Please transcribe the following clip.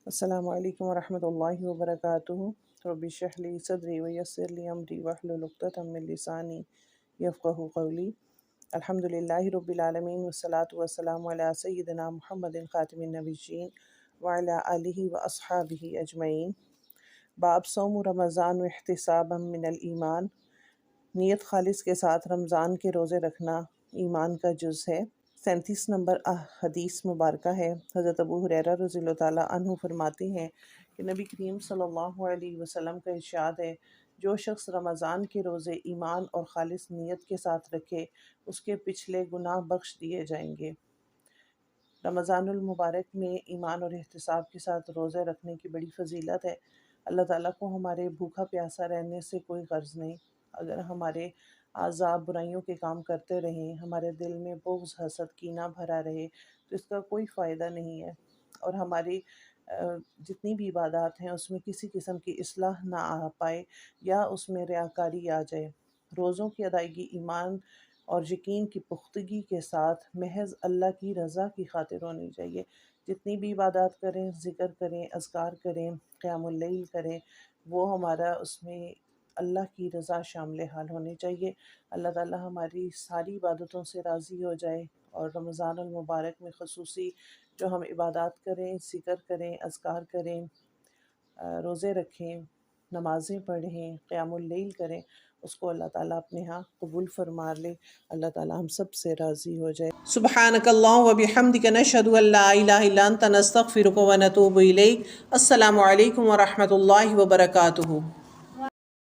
السلام علیکم ورحمۃ اللہ وبرکاتہ۔ رب اشرح لی صدری ویسر لی امری واحلل عقدۃ من لسانی یفقہوا قولی۔ الحمد للہ رب العالمین والصلاة والسلام علی سیدنا محمد خاتم النبیین وعلی آلہ واصحابہ اجمعین۔ باب صوم رمضان احتسابا من الایمان، نیت خالص کے ساتھ رمضان کے روزے رکھنا ایمان کا جز ہے۔ 37 نمبر حدیث مبارکہ ہے۔ حضرت ابو ہریرہ رضی اللہ تعالیٰ عنہ فرماتے ہیں کہ نبی کریم صلی اللہ علیہ وسلم کا ارشاد ہے، جو شخص رمضان کے روزے ایمان اور خالص نیت کے ساتھ رکھے اس کے پچھلے گناہ بخش دیے جائیں گے۔ رمضان المبارک میں ایمان اور احتساب کے ساتھ روزے رکھنے کی بڑی فضیلت ہے۔ اللہ تعالیٰ کو ہمارے بھوکا پیاسا رہنے سے کوئی غرض نہیں۔ اگر ہمارے اعضاء برائیوں کے کام کرتے رہیں، ہمارے دل میں بغض، حسد، کینہ بھرا رہے تو اس کا کوئی فائدہ نہیں ہے، اور ہماری جتنی بھی عبادات ہیں اس میں کسی قسم کی اصلاح نہ آ پائے یا اس میں ریاکاری آ جائے۔ روزوں کی ادائیگی ایمان اور یقین کی پختگی کے ساتھ محض اللہ کی رضا کی خاطر ہونی چاہیے۔ جتنی بھی عبادات کریں، ذکر کریں، اذکار کریں، قیام اللیل کریں، وہ ہمارا اس میں اللہ کی رضا شامل حال ہونی چاہیے۔ اللہ تعالیٰ ہماری ساری عبادتوں سے راضی ہو جائے، اور رمضان المبارک میں خصوصی جو ہم عبادات کریں، ذکر کریں، اذکار کریں، روزے رکھیں، نمازیں پڑھیں، قیام اللیل کریں، اس کو اللہ تعالیٰ اپنے ہاں قبول فرما لے۔ اللہ تعالیٰ ہم سب سے راضی ہو جائے۔ سبحانک اللہم و بحمدک، نشہد ان لا الہ الا انت، نستغفرک و نتوب الیک۔ السلام علیکم ورحمۃ اللہ وبرکاتہ۔